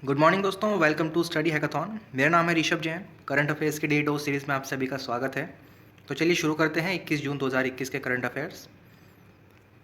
Good morning दोस्तों, welcome to study hackathon. मेरा नाम है ऋषभ जैन। करंट अफेयर्स की डे डोज सीरीज़ में आप सभी का स्वागत है। तो चलिए शुरू करते हैं 21 जून 2021 के करंट अफेयर्स।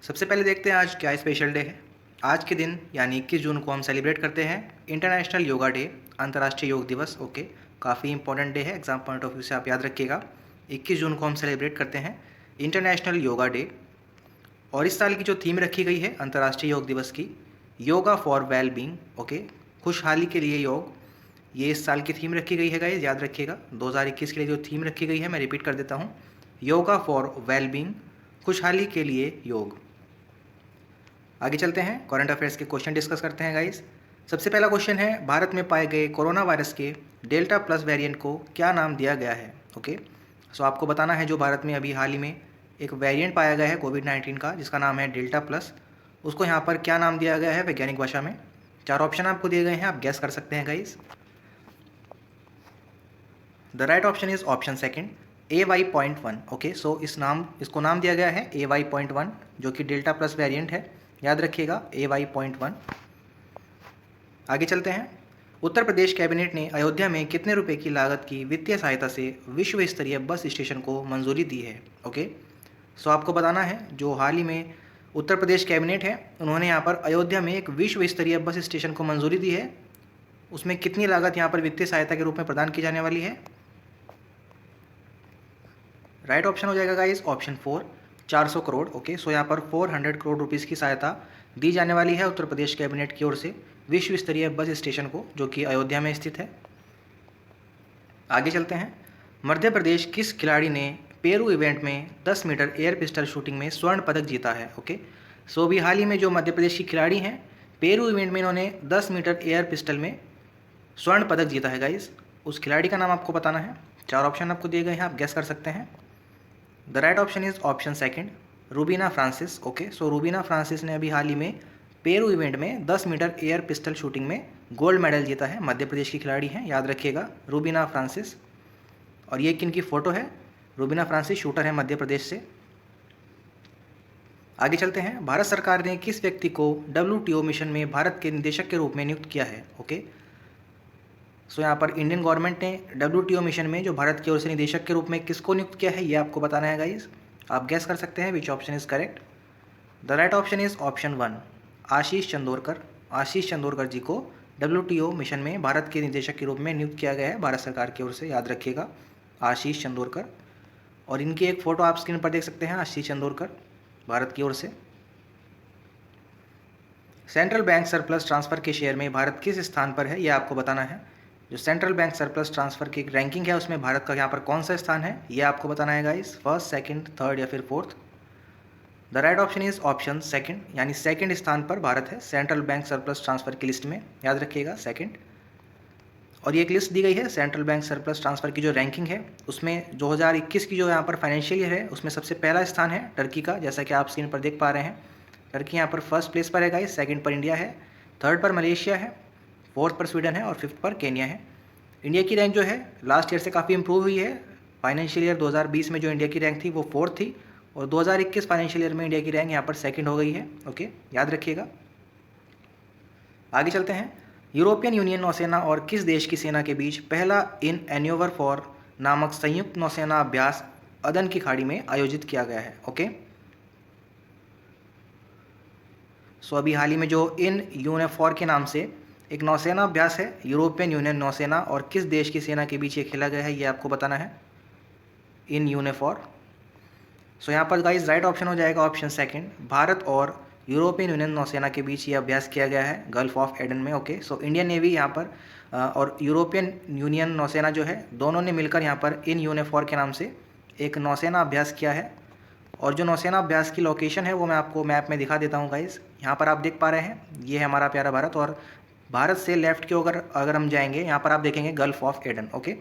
सबसे पहले देखते हैं आज क्या स्पेशल डे है। आज के दिन यानी 21 जून को हम सेलिब्रेट करते हैं इंटरनेशनल योगा डे, अंतर्राष्ट्रीय योग दिवस। ओके, काफ़ी इंपॉर्टेंट डे है, एग्जाम पॉइंट ऑफ व्यू से आप याद रखिएगा। 21 जून को हम सेलिब्रेट करते हैं इंटरनेशनल योगा डे। और इस साल की जो थीम रखी गई है अंतर्राष्ट्रीय योग दिवस की, yoga for well being. Okay, खुशहाली के लिए योग, ये इस साल की थीम रखी गई है गाइस, याद रखिएगा। 2021 के लिए जो थीम रखी गई है मैं रिपीट कर देता हूँ, योगा फॉर वेल बींग, खुशहाली के लिए योग। आगे चलते हैं, करंट अफेयर्स के क्वेश्चन डिस्कस करते हैं गाइस। सबसे पहला क्वेश्चन है, भारत में पाए गए कोरोना वायरस के डेल्टा प्लस वेरिएंट को क्या नाम दिया गया है। ओके, सो आपको बताना है जो भारत में अभी हाल ही में एक वेरिएंट पाया गया है कोविड-19 का जिसका नाम है डेल्टा प्लस, उसको यहाँ पर क्या नाम दिया गया है वैज्ञानिक भाषा में। 4 ऑप्शन आपको दिए गए हैं, आप गैस कर सकते हैं guys. The right option is option second, AY.1। Okay, so इसको नाम दिया गया है AY.1 जो कि डेल्टा प्लस वेरिएंट है, याद रखिएगा AY.1। आगे चलते हैं, उत्तर प्रदेश कैबिनेट ने अयोध्या में कितने रुपए की लागत की वित्तीय सहायता से विश्व स्तरीय बस स्टेशन को मंजूरी दी है। ओके, सो आपको बताना है जो हाल ही में उत्तर प्रदेश कैबिनेट है उन्होंने यहाँ पर अयोध्या में एक विश्व स्तरीय बस स्टेशन को मंजूरी दी है, उसमें कितनी लागत यहाँ पर वित्तीय सहायता के रूप में प्रदान की जाने वाली है। राइट ऑप्शन हो जाएगा guys option 4, 400 crore. Okay, so यहाँ पर 400 करोड़ रुपीज़ की सहायता दी जाने वाली है उत्तर प्रदेश कैबिनेट की ओर से विश्व स्तरीय बस स्टेशन को, जो कि अयोध्या में स्थित है। आगे चलते हैं, मध्य प्रदेश किस खिलाड़ी ने पेरू इवेंट में 10 मीटर एयर पिस्टल शूटिंग में स्वर्ण पदक जीता है। ओके, सो अभी हाल ही में जो मध्य प्रदेश की खिलाड़ी हैं पेरू इवेंट में इन्होंने 10 मीटर एयर पिस्टल में स्वर्ण पदक जीता है गाइस, उस खिलाड़ी का नाम आपको बताना है। 4 ऑप्शन आपको दिए गए हैं, आप गैस कर सकते हैं। The right option is option second, Rubina Francis. Okay, so Rubina Francis ने अभी हाल ही में पेरू इवेंट में 10 मीटर एयर पिस्टल शूटिंग में गोल्ड मेडल जीता है, मध्य प्रदेश की खिलाड़ी हैं, याद रखिएगा रूबीना फ्रांसिस। और ये किन की फ़ोटो है, रूबीना फ्रांसिस शूटर है मध्य प्रदेश से। आगे चलते हैं, भारत सरकार ने किस व्यक्ति को WTO मिशन में भारत के निदेशक के रूप में नियुक्त किया है। ओके, सो यहाँ पर इंडियन गवर्नमेंट ने WTO मिशन में जो भारत की ओर से निदेशक के रूप में किसको नियुक्त किया है ये आपको बताना है गाइस, आप गैस कर सकते हैं which option is correct. The right option is option 1, आशीष चंदोरकर। आशीष चंदोरकर जी को WTO मिशन में भारत के निदेशक के रूप में नियुक्त किया गया है भारत सरकार की ओर से, याद रखिएगा आशीष चंदोरकर। और इनकी एक फ़ोटो आप स्क्रीन पर देख सकते हैं, आशीष चंदोरकर भारत की ओर से। सेंट्रल बैंक सरप्लस ट्रांसफ़र के शेयर में भारत किस स्थान पर है ये आपको बताना है। जो सेंट्रल बैंक सरप्लस ट्रांसफ़र की एक रैंकिंग है उसमें भारत का यहाँ पर कौन सा स्थान है ये आपको बताना है गाइस, फर्स्ट, सेकंड, थर्ड या फिर fourth. The right option is option second, यानी सेकंड स्थान पर भारत है सेंट्रल बैंक सरप्लस ट्रांसफ़र की लिस्ट में, याद रखिएगा सेकंड। और ये एक लिस्ट दी गई है सेंट्रल बैंक सरप्लस ट्रांसफ़र की जो रैंकिंग है उसमें 2021 की जो यहाँ पर फाइनेंशियल ईयर है उसमें सबसे पहला स्थान है टर्की का, जैसा कि आप स्क्रीन पर देख पा रहे हैं। टर्की यहाँ पर फर्स्ट प्लेस पर है गाइस, सेकंड पर इंडिया है, थर्ड पर मलेशिया है, फोर्थ पर स्वीडन है और फिफ्थ पर केन्या है। इंडिया की रैंक जो है लास्ट ईयर से काफ़ी इंप्रूव हुई है। फाइनेंशियल ईयर 2020 में जो इंडिया की रैंक थी वो फोर्थ थी और 2021 फाइनेंशियल ईयर में इंडिया की रैंक यहाँ पर सेकंड हो गई है। ओके, याद रखिएगा। आगे चलते हैं, यूरोपियन यूनियन नौसेना और किस देश की सेना के बीच पहला इन एन्योवर फॉर नामक संयुक्त नौसेना अभ्यास अदन की खाड़ी में आयोजित किया गया है। ओके, सो अभी हाल ही में जो इन यूनेफॉर के नाम से एक नौसेना अभ्यास है यूरोपियन यूनियन नौसेना और किस देश की सेना के बीच ये खेला गया है ये आपको बताना है, इन यूनेफॉर। सो यहाँ पर गाइस राइट ऑप्शन हो जाएगा ऑप्शन सेकंड, भारत और यूरोपियन यूनियन नौसेना के बीच ये अभ्यास किया गया है गल्फ ऑफ एडन में। ओके, सो इंडियन नेवी यहाँ पर और यूरोपियन यूनियन नौसेना जो है दोनों ने मिलकर यहाँ पर इन यूनेफॉर के नाम से एक नौसेना अभ्यास किया है। और जो नौसेना अभ्यास की लोकेशन है वो मैं आपको मैप में दिखा देता हूँ गाइस। यहाँ पर आप देख पा रहे हैं ये है हमारा प्यारा भारत, और भारत से लेफ्ट की अगर हम जाएंगे यहाँ पर आप देखेंगे गल्फ ऑफ एडन। ओके,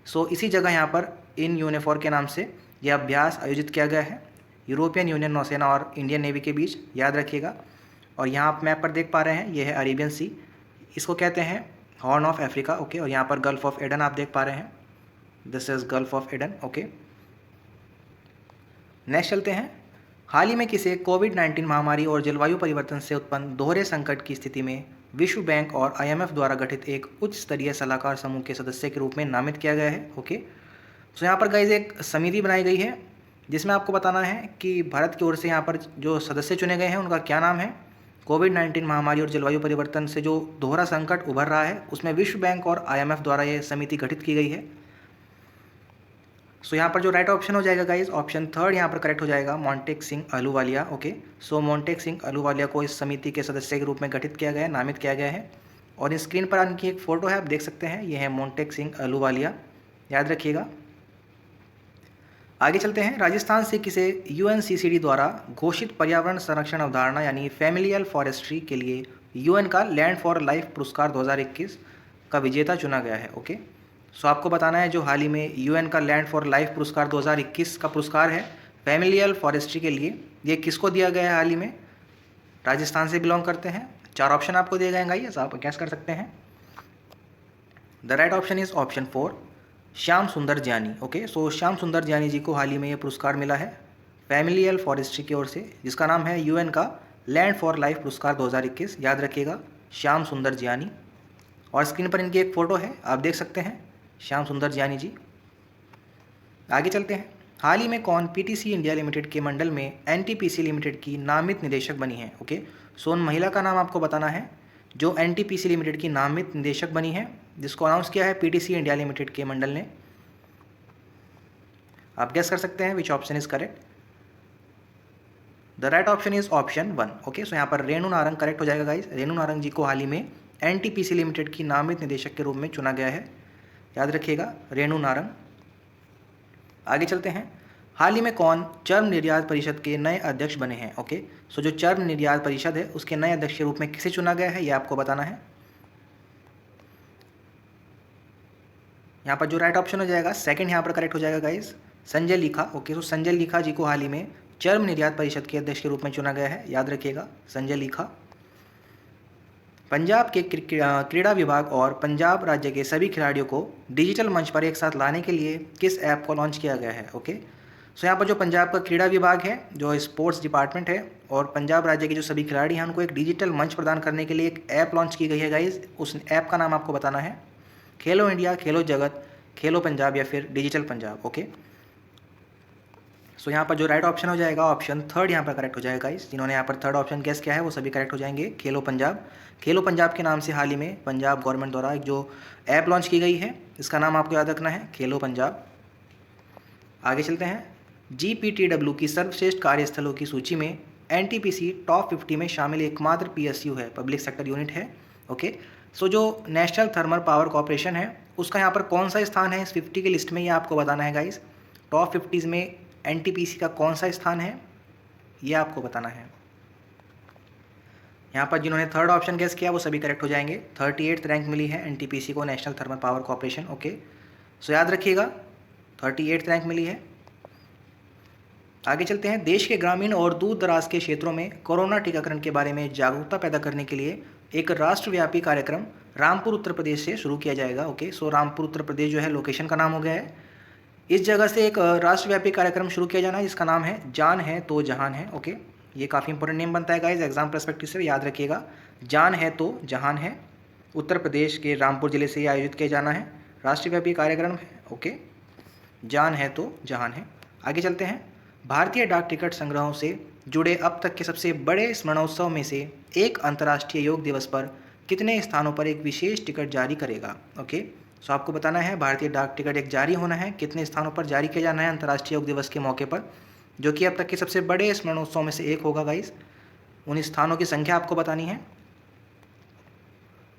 सो इसी जगह यहाँ पर इन यूनेफॉर के नाम से यह अभ्यास आयोजित किया गया है यूरोपियन यूनियन नौसेना और इंडियन नेवी के बीच, याद रखिएगा। और यहाँ आप मैप पर देख पा रहे हैं ये है अरेबियन सी, इसको कहते हैं हॉर्न ऑफ अफ्रीका। ओके, और यहाँ पर गल्फ ऑफ एडन आप देख पा रहे हैं, this is gulf of Aden. Okay, next चलते हैं, हाल ही में किसे कोविड-19 महामारी और जलवायु परिवर्तन से उत्पन्न दोहरे संकट की स्थिति में विश्व बैंक और IMF द्वारा गठित एक उच्च स्तरीय सलाहकार समूह के सदस्य के रूप में नामित किया गया है। ओके, तो यहाँ पर गाइज एक समिति बनाई गई है जिसमें आपको बताना है कि भारत की ओर से यहाँ पर जो सदस्य चुने गए हैं उनका क्या नाम है। कोविड-19 महामारी और जलवायु परिवर्तन से जो दोहरा संकट उभर रहा है उसमें विश्व बैंक और IMF द्वारा ये समिति गठित की गई है। सो यहाँ पर जो राइट ऑप्शन हो जाएगा गाइज, ऑप्शन थर्ड यहाँ पर करेक्ट हो जाएगा, मोंटेक सिंह अहलूवालिया। ओके, सो मोंटेक सिंह अहलूवालिया को इस समिति के सदस्य के रूप में गठित किया गया है, नामित किया गया है। और इस स्क्रीन पर इनकी एक फ़ोटो है, आप देख सकते हैं, ये है मोंटेक सिंह अहलूवालिया, याद रखिएगा। आगे चलते हैं। राजस्थान से किसे UNCCD द्वारा घोषित पर्यावरण संरक्षण अवधारणा यानी फैमिलियल फॉरेस्ट्री के लिए UN का लैंड फॉर लाइफ पुरस्कार 2021 का विजेता चुना गया है। ओके, सो आपको बताना है जो हाल ही में UN का लैंड फॉर लाइफ पुरस्कार 2021 का पुरस्कार है फैमिलियल फॉरेस्ट्री के लिए, ये किसको दिया गया है हाल ही में। राजस्थान से बिलोंग करते हैं। 4 ऑप्शन आपको दिए गए गाइस, आप गैस कर सकते हैं। The right option is option 4, Shyam सुंदर ज्ञानी। ओके, सो श्याम सुंदर ज्ञानी जी को हाल ही में ये पुरस्कार मिला है फैमिलियल फॉरेस्ट्री की ओर से, जिसका नाम है UN का लैंड फॉर लाइफ पुरस्कार 2021, याद रखिएगा, श्याम सुंदर ज्ञानी। और स्क्रीन पर इनकी एक फ़ोटो है, आप देख सकते हैं, श्याम सुंदर ज्ञानी जी। आगे चलते हैं। हाल ही में कौन PTC इंडिया लिमिटेड के मंडल में NTPC लिमिटेड की नामित निदेशक बनी है। ओके, सो उन महिला का नाम आपको बताना है जो NTPC लिमिटेड की नामित निदेशक बनी है, जिसको अनाउंस किया है PTC इंडिया लिमिटेड के मंडल ने। आप गेस कर सकते हैं which option is correct. The right option is option 1। Okay, so यहाँ पर रेणु नारंग करेक्ट हो जाएगा गाइस। रेणु नारंग जी को हाल ही में NTPC लिमिटेड की नामित निदेशक के रूप में चुना गया है, याद रखिएगा, रेणु नारंग। आगे चलते हैं। हाल ही में कौन चर्म निर्यात परिषद के नए अध्यक्ष बने हैं। ओके, सो जो चर्म निर्यात परिषद है उसके नए अध्यक्ष के रूप में किसे चुना गया है, ये आपको बताना है। यहाँ पर जो राइट ऑप्शन हो जाएगा सेकंड यहाँ पर करेक्ट हो जाएगा गाइस, संजय लीखा। ओके, सो संजय लीखा जी को हाल ही में चर्म निर्यात परिषद के अध्यक्ष के रूप में चुना गया है, याद रखिएगा, संजय लीखा। पंजाब के क्रीड़ा विभाग और पंजाब राज्य के सभी खिलाड़ियों को डिजिटल मंच पर एक साथ लाने के लिए किस ऐप को लॉन्च किया गया है। ओके, सो यहाँ पर जो पंजाब का क्रीड़ा विभाग है, जो स्पोर्ट्स डिपार्टमेंट है, और पंजाब राज्य के जो सभी खिलाड़ी हैं उनको एक डिजिटल मंच प्रदान करने के लिए एक ऐप लॉन्च की गई है गाइज। उस ऐप का नाम आपको बताना है, खेलो इंडिया, खेलो जगत, खेलो पंजाब या फिर डिजिटल पंजाब। ओके, सो यहाँ पर जो राइट ऑप्शन हो जाएगा ऑप्शन थर्ड यहाँ पर करेक्ट हो जाएगा गाइस। जिन्होंने यहाँ पर थर्ड ऑप्शन गेस किया है वो सभी करेक्ट हो जाएंगे, खेलो पंजाब। खेलो पंजाब के नाम से हाल ही में पंजाब गवर्नमेंट द्वारा एक जो ऐप लॉन्च की गई है, इसका नाम आपको याद रखना है, खेलो पंजाब। आगे चलते हैं। GPTW की सर्वश्रेष्ठ कार्यस्थलों की सूची में NTPC टॉप 50 में शामिल एकमात्र PSU है, पब्लिक सेक्टर यूनिट है। ओके, सो जो नेशनल थर्मल पावर कॉर्पोरेशन है उसका यहाँ पर कौन सा स्थान है इस 50 की लिस्ट में, ये आपको बताना है गाइस। टॉप 50 में NTPC का कौन सा स्थान है, ये आपको बताना है। यहाँ पर जिन्होंने थर्ड ऑप्शन गेस किया वो सभी करेक्ट हो जाएंगे। 38th रैंक मिली है NTPC को, national thermal power corporation. Okay, so याद रखिएगा 38th रैंक मिली है। आगे चलते हैं। देश के ग्रामीण और दूर दराज के क्षेत्रों में कोरोना टीकाकरण के बारे में जागरूकता पैदा करने के लिए एक राष्ट्रव्यापी कार्यक्रम रामपुर उत्तर प्रदेश से शुरू किया जाएगा। ओके, सो रामपुर उत्तर प्रदेश जो है लोकेशन का नाम हो गया है। इस जगह से एक राष्ट्रव्यापी कार्यक्रम शुरू किया जाना है जिसका नाम है जान है तो जहान है। ओके, ये काफ़ी इंपॉर्टेंट नेम बनता है गाइस एग्जाम पर्सपेक्टिव से, याद रखिएगा, जान है तो जहान है। उत्तर प्रदेश के रामपुर जिले से ये आयोजित किया जाना है, राष्ट्रव्यापी कार्यक्रम है। ओके, जान है तो जहान है। आगे चलते हैं। भारतीय डाक टिकट संग्रहों से जुड़े अब तक के सबसे बड़े स्मरणोत्सव में से एक अंतर्राष्ट्रीय योग दिवस पर कितने स्थानों पर एक विशेष टिकट जारी करेगा। ओके, सो आपको बताना है भारतीय डाक टिकट एक जारी होना है, कितने स्थानों पर जारी किया जाना है अंतर्राष्ट्रीय योग दिवस के मौके पर, जो कि अब तक के सबसे बड़े स्मरणोत्सव में से एक होगा गाइस। उन स्थानों की संख्या आपको बतानी है।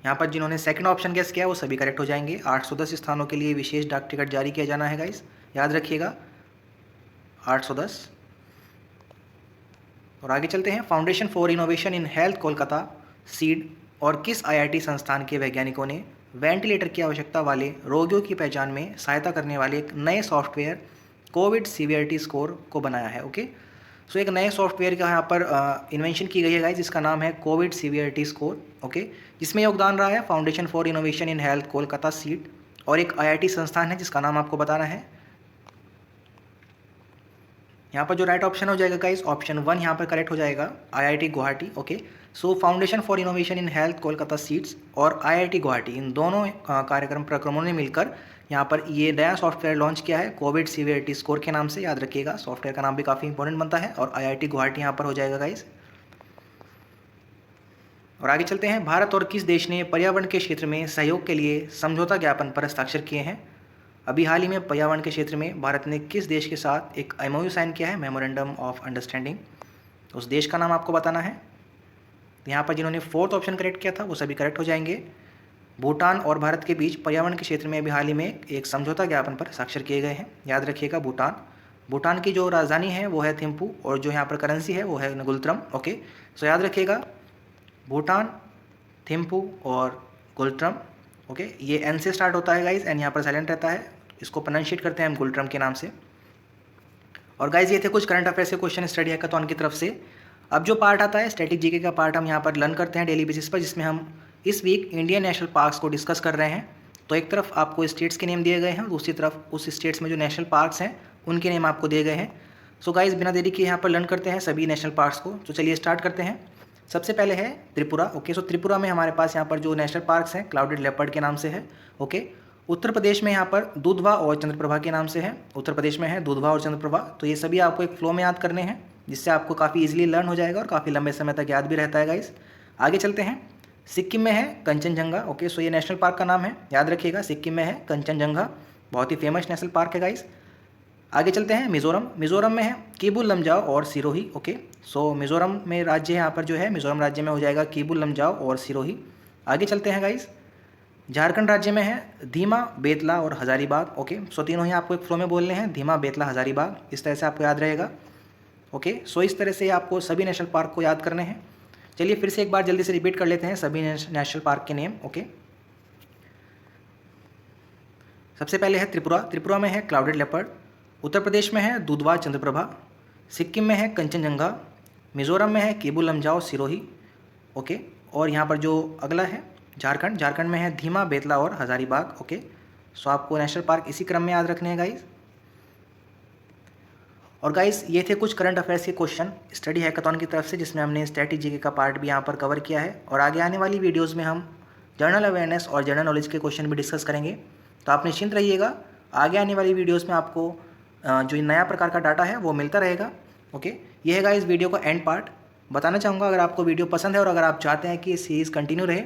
यहाँ पर जिन्होंने सेकंड ऑप्शन गेस किया वो सभी करेक्ट हो जाएंगे। 810 स्थानों के लिए विशेष डाक टिकट जारी किया जाना है गाइस, याद रखिएगा, 810। और आगे चलते हैं। Foundation for innovation in health Kolkata seed और किस IIT संस्थान के वैज्ञानिकों ने वेंटिलेटर की आवश्यकता वाले रोगियों की पहचान में सहायता करने वाले एक नए सॉफ्टवेयर कोविड सीवियरिटी स्कोर को बनाया है। ओके, सो एक नए सॉफ्टवेयर का यहाँ पर इन्वेंशन की गई है गाइस, जिसका नाम है कोविड सीवियरिटी स्कोर। ओके, जिसमें योगदान रहा है foundation for innovation in health Kolkata seed और एक IIT संस्थान है जिसका नाम आपको बताना है। यहाँ पर जो राइट ऑप्शन हो जाएगा गाइस ऑप्शन 1 यहाँ पर करेक्ट हो जाएगा, IIT Guwahati. Okay, so foundation for innovation in health Kolkata seats और IIT गुवाहाटी, इन दोनों कार्यक्रम प्रक्रमों ने मिलकर यहाँ पर ये नया सॉफ्टवेयर लॉन्च किया है कोविड सीवियरिटी स्कोर के नाम से। याद रखिएगा, सॉफ्टवेयर का नाम भी काफ़ी इंपॉर्टेंट बनता है और IIT गुवाहाटी यहाँ पर हो जाएगा गाइज। और आगे चलते हैं, भारत और किस देश ने पर्यावरण के क्षेत्र में सहयोग के लिए समझौता ज्ञापन पर हस्ताक्षर किए हैं? अभी हाल ही में पर्यावरण के क्षेत्र में भारत ने किस देश के साथ एक MOU साइन किया है, मेमोरेंडम ऑफ अंडरस्टैंडिंग। उस देश का नाम आपको बताना है। यहाँ पर जिन्होंने 4th ऑप्शन करेक्ट किया था वो सभी करेक्ट हो जाएंगे। भूटान और भारत के बीच पर्यावरण के क्षेत्र में अभी हाल ही में एक समझौता ज्ञापन पर हस्ताक्षर किए गए हैं। याद रखिएगा, भूटान की जो राजधानी है वो है थिम्पू और जो यहाँ पर करेंसी है वो है गुलत्रम। ओके, सो याद रखिएगा, भूटान, थिम्पू और गुलट्रम। ओके, ये एन से स्टार्ट होता है गाइज, एन यहाँ पर साइलेंट रहता है, इसको प्रोनाउंशिएट करते हैं हम गुलट्रम के नाम से। और गाइज ये थे कुछ करंट अफेयर्स के क्वेश्चन स्टडी हैकाथॉन की तरफ से। अब जो पार्ट आता है स्टैटिक जीके का पार्ट, हम यहाँ पर लर्न करते हैं डेली बेसिस पर, जिसमें हम इस वीक इंडियन नेशनल पार्क्स को डिस्कस कर रहे हैं। तो एक तरफ आपको स्टेट्स के नेम दिए गए हैं, दूसरी तरफ उस स्टेट्स में जो नेशनल पार्क्स हैं उनके नेम आपको दिए गए हैं। सो गाइज बिना देरी के यहाँ पर लर्न करते हैं सभी नेशनल पार्क्स को। तो चलिए स्टार्ट करते हैं। सबसे पहले है त्रिपुरा। ओके, सो त्रिपुरा में हमारे पास यहाँ पर जो नेशनल पार्क्स हैं क्लाउडेड लेपर्ड के नाम से है। ओके, उत्तर प्रदेश में यहाँ पर दुधवा और चंद्रप्रभा के नाम से है। उत्तर प्रदेश में है दुधवा और चंद्रप्रभा। तो ये सभी आपको एक फ्लो में याद करने हैं, जिससे आपको काफ़ी इजीली लर्न हो जाएगा और काफ़ी लंबे समय तक याद भी रहता है गाइस। आगे चलते हैं, सिक्किम में है कंचनजंगा। ओके, सो ये नेशनल पार्क का नाम है, याद रखिएगा, सिक्किम में है कंचनजंगा, बहुत ही फेमस नेशनल पार्क है गाइस। आगे चलते हैं मिजोरम में है कीबुल लमजाओ और सिरोही। ओके, सो मिजोरम में राज्य यहाँ पर जो है मिजोरम राज्य में हो जाएगा कीबुल लमजाओ और सिरोही। आगे चलते हैं गाइस, झारखंड राज्य में है धीमा, बेतला और हजारीबाग। ओके, सो तीनों ही आपको एक फ्लो में बोलने हैं, धीमा, बेतला, हजारीबाग, इस तरह से आपको याद रहेगा। ओके, सो इस तरह से आपको सभी नेशनल पार्क को याद करने हैं। चलिए फिर से एक बार जल्दी से रिपीट कर लेते हैं सभी नेशनल पार्क के नेम। ओके, सबसे पहले है त्रिपुरा में है क्लाउडेड लेपर्ड, उत्तर प्रदेश में है दुधवा चंद्रप्रभा, सिक्किम में है कंचनजंगा, मिजोरम में है कीबुल लमजाओ सिरोही। ओके, और यहाँ पर जो अगला है झारखंड में है धीमा, बेतला और हजारीबाग। ओके, सो आपको नेशनल पार्क इसी क्रम में याद रखने हैं गाइस। और गाइस ये थे कुछ करंट अफेयर्स के क्वेश्चन स्टडी हैकाथॉन की तरफ से, जिसमें हमने स्टैटिक जीके का पार्ट भी यहाँ पर कवर किया है। और आगे आने वाली वीडियोज़ में हम जनरल अवेयरनेस और जनरल नॉलेज के क्वेश्चन भी डिस्कस करेंगे। तो आप निश्चिंत रहिएगा, आगे आने वाली वीडियोज़ में आपको जो नया प्रकार का डाटा है वो मिलता रहेगा। ओके, ये है गाइस वीडियो का एंड पार्ट। बताना चाहूँगा, अगर आपको वीडियो पसंद है और अगर आप चाहते हैं कि सीरीज़ कंटिन्यू रहे,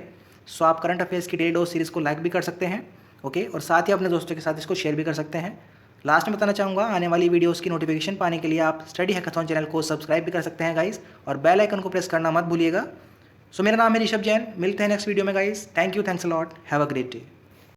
सो आप करंट अफेयर्स की डेली डोज सीरीज़ को लाइक भी कर सकते हैं। ओके, और साथ ही अपने दोस्तों के साथ इसको शेयर भी कर सकते हैं। लास्ट में बताना चाहूँगा, आने वाली वीडियोज़ की नोटिफिकेशन पाने के लिए आप स्टडी हैकाथॉन चैनल को सब्सक्राइब भी कर सकते हैं गाइस, और बेल आइकन को प्रेस करना मत भूलिएगा। सो मेरा नाम है ऋषभ जैन, मिलते हैं नेक्स्ट वीडियो में guys. Thank you, thanks a lot, have a great day.